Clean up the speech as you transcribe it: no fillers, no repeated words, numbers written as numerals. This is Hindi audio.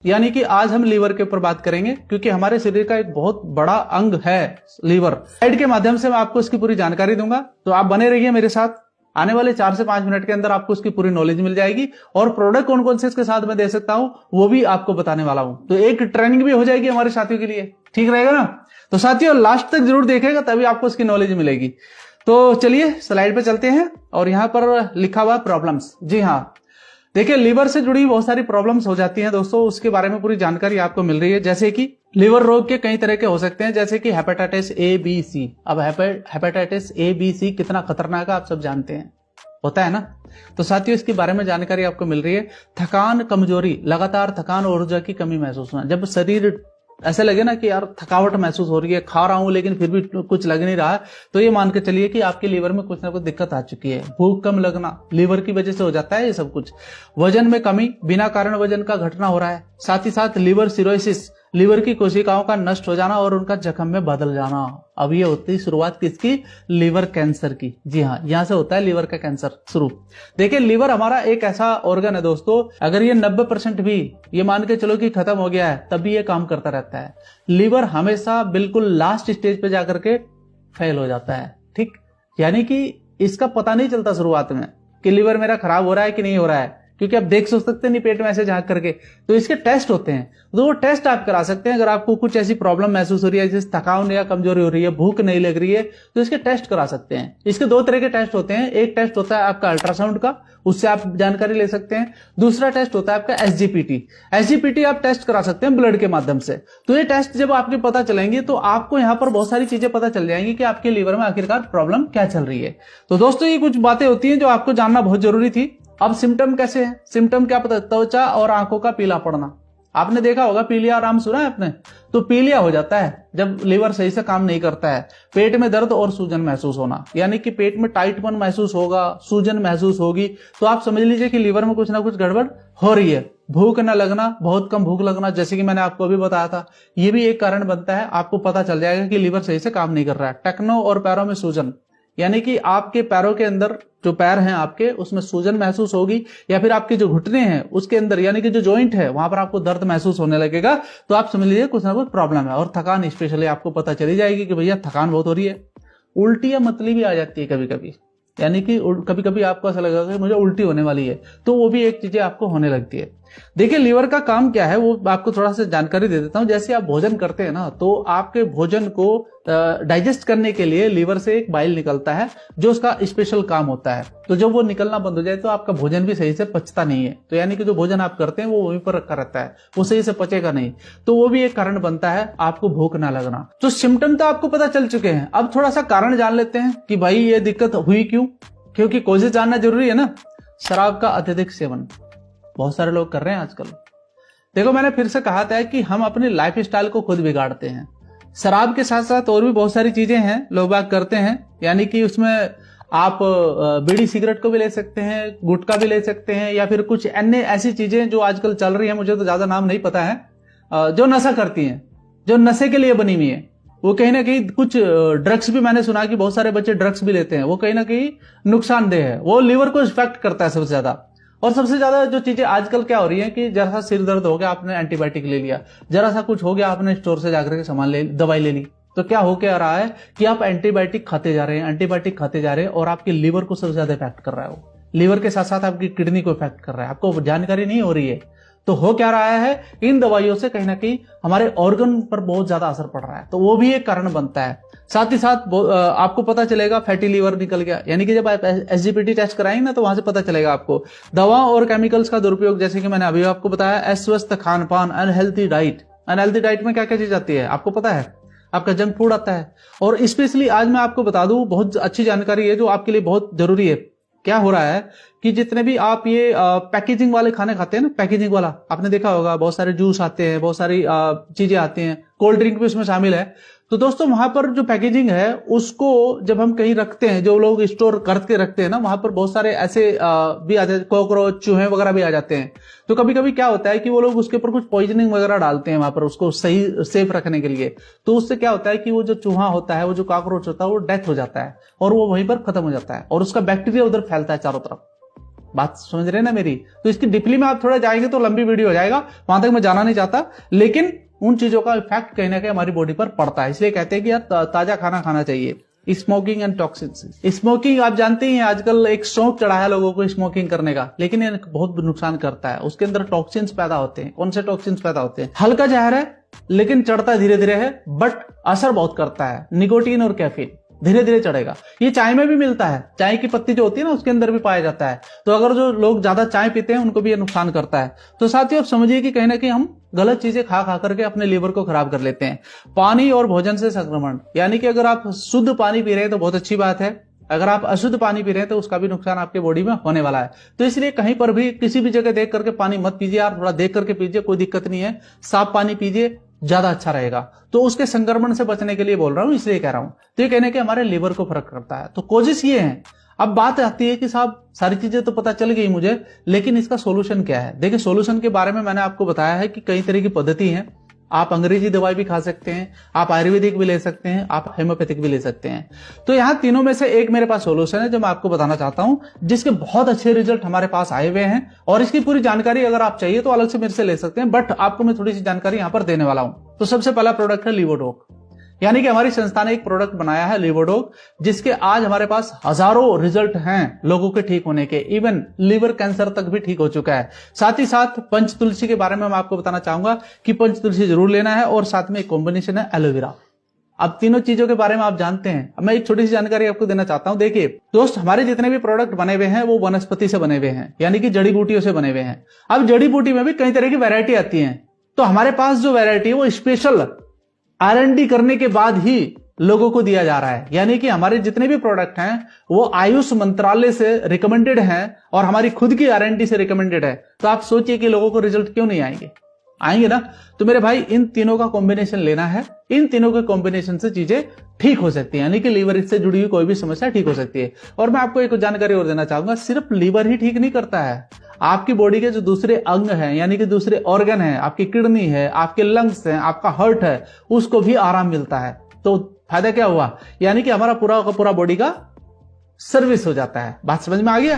यानी कि आज हम लीवर के ऊपर बात करेंगे, क्योंकि हमारे शरीर का एक बहुत बड़ा अंग है लीवर। स्लाइड के माध्यम से मैं आपको इसकी पूरी जानकारी दूंगा, तो आप बने रहिए मेरे साथ। आने वाले 4 से 5 मिनट के अंदर आपको इसकी पूरी नॉलेज मिल जाएगी, और प्रोडक्ट कौन कौन से इसके साथ में दे सकता हूं वो भी आपको बताने वाला हूं। तो एक ट्रेनिंग भी हो जाएगी हमारे साथियों के लिए, ठीक रहेगा ना। तो साथियों लास्ट तक जरूर देखेगा, तभी आपको इसकी नॉलेज मिलेगी। तो चलिए स्लाइड पे चलते हैं, और यहां पर लिखा हुआ प्रॉब्लम्स। जी हाँ, देखिए लीवर से जुड़ी बहुत सारी प्रॉब्लम्स हो जाती हैं दोस्तों, उसके बारे में पूरी जानकारी आपको मिल रही है। जैसे कि लीवर रोग के कई तरह के हो सकते हैं, जैसे कि हेपेटाइटिस ए बी सी। अब हेपेटाइटिस ए बी सी कितना खतरनाक है आप सब जानते हैं, होता है ना। तो साथियों इसके बारे में जानकारी आपको मिल रही है। थकान, कमजोरी, लगातार थकान और ऊर्जा की कमी महसूस होना। जब शरीर ऐसे लगे ना कि यार थकावट महसूस हो रही है, खा रहा हूं लेकिन फिर भी कुछ लग नहीं रहा है, तो ये मान के चलिए कि आपके लीवर में कुछ ना कुछ दिक्कत आ चुकी है। भूख कम लगना लीवर की वजह से हो जाता है ये सब कुछ। वजन में कमी, बिना कारण वजन का घटना हो रहा है। साथ ही साथ लीवर सिरोसिस, लीवर की कोशिकाओं का नष्ट हो जाना और उनका जख्म में बदल जाना। अब ये होती है शुरुआत किसकी? लीवर कैंसर की। जी हाँ, यहां से होता है लीवर का कैंसर शुरू। देखिए लीवर हमारा एक ऐसा ऑर्गन है दोस्तों, अगर ये 90% भी ये मान के चलो कि खत्म हो गया है, तब भी ये काम करता रहता है। लीवर हमेशा बिल्कुल लास्ट स्टेज पे जाकर के फेल हो जाता है, ठीक। यानी कि इसका पता नहीं चलता शुरुआत में कि लीवर मेरा खराब हो रहा है कि नहीं हो रहा है, क्योंकि आप देख सकते नहीं पेट में ऐसे झांक करके। तो इसके टेस्ट होते हैं, तो वो टेस्ट आप करा सकते हैं। अगर आपको कुछ ऐसी प्रॉब्लम महसूस हो रही है, जैसे थकान या कमजोरी हो रही है, भूख नहीं लग रही है, तो इसके टेस्ट करा सकते हैं। इसके 2 तरह के टेस्ट होते हैं। एक टेस्ट होता है आपका अल्ट्रासाउंड का, उससे आप जानकारी ले सकते हैं। दूसरा टेस्ट होता है आपका एसजीपीटी। एसजीपीटी आप टेस्ट करा सकते हैं ब्लड के माध्यम से। तो ये टेस्ट जब आपके पता चलेंगे, तो आपको यहाँ पर बहुत सारी चीजें पता चल जाएंगी कि आपके लीवर में आखिरकार प्रॉब्लम क्या चल रही है। तो दोस्तों ये कुछ बातें होती हैं जो आपको जानना बहुत जरूरी थी। अब सिम्टम कैसे है? सिम्टम क्या पता? त्वचा और आंखों का पीला पड़ना। आपने देखा होगा, पीलिया आराम सुना है आपने? तो पीलिया हो जाता है जब लीवर सही से काम नहीं करता है। पेट में दर्द और सूजन महसूस होना, यानी कि पेट में टाइटपन महसूस होगा, सूजन महसूस होगी, तो आप समझ लीजिए कि लीवर में कुछ ना कुछ गड़बड़ हो रही है। भूख न लगना, बहुत कम भूख लगना, जैसे कि मैंने आपको अभी बताया था, ये भी एक कारण बनता है। आपको पता चल जाएगा कि लीवर सही से काम नहीं कर रहा है। टखनों और पैरों में सूजन, यानी कि आपके पैरों के अंदर जो पैर हैं आपके, उसमें सूजन महसूस होगी, या फिर आपके जो घुटने हैं उसके अंदर, यानी कि जो जॉइंट है वहां पर आपको दर्द महसूस होने लगेगा। तो आप समझ लीजिए कुछ ना कुछ प्रॉब्लम है। और थकान स्पेशली आपको पता चली जाएगी कि भैया थकान बहुत हो रही है। उल्टी या मतली भी आ जाती है कभी कभी, यानी कि कभी कभी आपको ऐसा लगेगा कि मुझे उल्टी होने वाली है, तो वो भी एक चीजें आपको होने लगती है। देखिए लीवर का काम क्या है वो आपको थोड़ा सा जानकारी दे देता हूं। जैसे आप भोजन करते हैं ना, तो आपके भोजन को डाइजेस्ट करने के लिए लीवर से एक बाइल निकलता है, जो उसका स्पेशल काम होता है। तो जब वो निकलना बंद हो जाए तो आपका भोजन भी सही से पचता नहीं है। तो यानी कि जो भोजन आप करते हैं वो वहीं पर रखा रहता है, वो सही से पचेगा नहीं। तो वो भी एक कारण बनता है आपको भूख ना लगना। तो सिम्टम तो आपको पता चल चुके हैं, अब थोड़ा सा कारण जान लेते हैं कि भाई ये दिक्कत हुई क्यों, क्योंकि कोशिश जानना जरूरी है ना। शराब का अत्यधिक सेवन बहुत सारे लोग कर रहे हैं आजकल। देखो मैंने फिर से कहा था कि हम अपनी लाइफ स्टाइल को खुद बिगाड़ते हैं। शराब के साथ साथ और भी बहुत सारी चीजें हैं लोग बाग करते हैं, यानी कि उसमें आप बीड़ी सिगरेट को भी ले सकते हैं, गुटखा भी ले सकते हैं, या फिर कुछ अन्य ऐसी चीजें जो आजकल चल रही है, मुझे तो ज्यादा नाम नहीं पता है, जो नशा करती हैं, जो नशे के लिए बनी हुई है। वो कहीं ना कहीं कुछ ड्रग्स भी मैंने सुना कि बहुत सारे बच्चे ड्रग्स भी लेते हैं, वो कहीं ना कहीं नुकसानदेह है, वो लीवर को इफेक्ट करता है सबसे ज्यादा। और सबसे ज्यादा जो चीजें आजकल क्या हो रही है कि जरा सा सिर दर्द हो गया, आपने एंटीबायोटिक ले लिया, जरा सा कुछ हो गया, आपने स्टोर से जाकर के सामान ले दवाई ले ली, तो क्या हो क्या रहा है कि आप एंटीबायोटिक खाते जा रहे हैं, एंटीबायोटिक खाते जा रहे हैं, और आपके लीवर को सबसे ज्यादा इफेक्ट कर रहा है। वो लीवर के साथ साथ आपकी किडनी को इफेक्ट कर रहा है, आपको जानकारी नहीं हो रही है। तो हो क्या रहा है, इन दवाइयों से कहीं ना कहीं हमारे ऑर्गन पर बहुत ज्यादा असर पड़ रहा है, तो वो भी एक कारण बनता है। साथ ही साथ आपको पता चलेगा फैटी लीवर निकल गया, यानी कि जब आप एसजीपीटी टेस्ट कराएंगे ना, तो वहां से पता चलेगा आपको। दवाओं और केमिकल्स का दुरुपयोग, जैसे कि मैंने अभी आपको बताया, अस्वस्थ खान पान, अनहेल्थी डाइट। अनहेल्थी डाइट में क्या क्या चीज आती है आपको पता है? आपका जंक फूड आता है। और स्पेशली आज मैं आपको बता दूं, बहुत अच्छी जानकारी है जो आपके लिए बहुत जरूरी है। क्या हो रहा है कि जितने भी आप ये पैकेजिंग वाले खाने खाते हैं ना, पैकेजिंग वाला आपने देखा होगा, बहुत सारे जूस आते हैं, बहुत सारी चीजें आती हैं, कोल्ड ड्रिंक भी उसमें शामिल है। तो दोस्तों वहां पर जो पैकेजिंग है उसको जब हम कहीं रखते हैं, जो लोग स्टोर करके रखते हैं ना, वहां पर बहुत सारे ऐसे भी आ जाते, कॉकरोच चूहे वगैरह भी आ जाते हैं। तो कभी कभी क्या होता है कि वो लोग उसके ऊपर कुछ पॉइजनिंग वगैरह डालते हैं वहां पर, उसको सही सेफ रखने के लिए। तो उससे क्या होता है कि वो जो चूहा होता है, वो जो कॉकरोच होता है, वो डेथ हो जाता है और वो वहीं पर खत्म हो जाता है, और उसका बैक्टीरिया उधर फैलता है चारों तरफ। बात समझ रहे हैं ना मेरी। तो इसकी डीपली में आप थोड़ा जाएंगे तो लंबी वीडियो हो जाएगा, वहां तक मैं जाना नहीं चाहता, लेकिन उन चीजों का इफेक्ट कहीं ना कहीं हमारी बॉडी पर पड़ता है। इसलिए कहते हैं कि यार ताजा खाना खाना चाहिए। Smoking and toxins. स्मोकिंग आप जानते ही हैं, आजकल एक शौक चढ़ा है लोगों को स्मोकिंग करने का, लेकिन ये बहुत नुकसान करता है। उसके अंदर टॉक्सिन्स पैदा होते हैं। कौन से टॉक्सिन्स पैदा होते हैं? हल्का जहर है, लेकिन चढ़ता धीरे धीरे है, बट असर बहुत करता है। निकोटीन और कैफीन धीरे धीरे चढ़ेगा। ये चाय में भी मिलता है, चाय की पत्ती जो होती है ना उसके अंदर भी पाया जाता है। तो अगर जो लोग ज्यादा चाय पीते हैं उनको भी ये नुकसान करता है। तो साथियों, आप समझिए कि कहीं ना कहीं हम गलत चीजें खा खा करके अपने लीवर को खराब कर लेते हैं। पानी और भोजन से संक्रमण, यानी कि अगर आप शुद्ध पानी पी रहे हैं तो बहुत अच्छी बात है, अगर आप अशुद्ध पानी पी रहे हैं तो उसका भी नुकसान आपके बॉडी में होने वाला है। तो इसलिए कहीं पर भी किसी भी जगह देख करके पानी मत पीजिए यार, थोड़ा देख करके पीजिए, कोई दिक्कत नहीं है। साफ पानी पीजिए, ज्यादा अच्छा रहेगा। तो उसके संक्रमण से बचने के लिए बोल रहा हूं, इसलिए कह रहा हूं। तो ये कहने के हमारे लीवर को फर्क करता है। तो कोशिश ये है। अब बात आती है कि साहब सारी चीजें तो पता चल गई मुझे, लेकिन इसका सोल्यूशन क्या है? देखिए, सोल्यूशन के बारे में मैंने आपको बताया है कि कई तरह की पद्धति है। आप अंग्रेजी दवाई भी खा सकते हैं, आप आयुर्वेदिक भी ले सकते हैं, आप होम्योपैथिक भी ले सकते हैं। तो यहाँ तीनों में से एक मेरे पास सोल्यूशन है जो मैं आपको बताना चाहता हूं, जिसके बहुत अच्छे रिजल्ट हमारे पास आए हुए हैं। और इसकी पूरी जानकारी अगर आप चाहिए तो अलग से मेरे से ले सकते हैं, बट आपको मैं थोड़ी सी जानकारी यहाँ पर देने वाला हूं। तो सबसे पहला प्रोडक्ट है लिवोडोक, यानी कि हमारी संस्था ने एक प्रोडक्ट बनाया है लिवोडोक, जिसके आज हमारे पास हजारों रिजल्ट हैं लोगों के ठीक होने के। इवन लीवर कैंसर तक भी ठीक हो चुका है। साथ ही साथ पंच तुलसी के बारे में मैं आपको बताना चाहूंगा कि पंच तुलसी जरूर लेना है, और साथ में एक कॉम्बिनेशन है एलोवेरा। अब तीनों चीजों के बारे में आप जानते हैं। अब मैं एक छोटी सी जानकारी आपको देना चाहता हूं। देखिए दोस्त, हमारे जितने भी प्रोडक्ट बने हुए हैं वो वनस्पति से बने हुए हैं, यानी कि जड़ी बूटियों से बने हुए हैं। अब जड़ी बूटी में भी कई तरह की वैरायटी आती है। तो हमारे पास जो वैरायटी है वो स्पेशल R&D करने के बाद ही लोगों को दिया जा रहा है। यानी कि हमारे जितने भी प्रोडक्ट हैं वो आयुष मंत्रालय से रिकमेंडेड हैं और हमारी खुद की R&D से रिकमेंडेड है। तो आप सोचिए कि लोगों को रिजल्ट क्यों नहीं आएंगे? आएंगे ना। तो मेरे भाई, इन तीनों का कॉम्बिनेशन लेना है। इन तीनों के कॉम्बिनेशन से चीजें ठीक हो सकती है, यानी कि लीवर से जुड़ी हुई कोई भी समस्या ठीक हो सकती है। और मैं आपको एक जानकारी और देना चाहूंगा, सिर्फ लीवर ही ठीक नहीं करता है, आपकी बॉडी के जो दूसरे अंग हैं, यानी कि दूसरे ऑर्गन हैं, आपकी किडनी है, आपके लंग्स हैं, आपका हार्ट है, उसको भी आराम मिलता है। तो फायदा क्या हुआ? यानी कि हमारा पूरा का पूरा बॉडी का सर्विस हो जाता है। बात समझ में आ गया?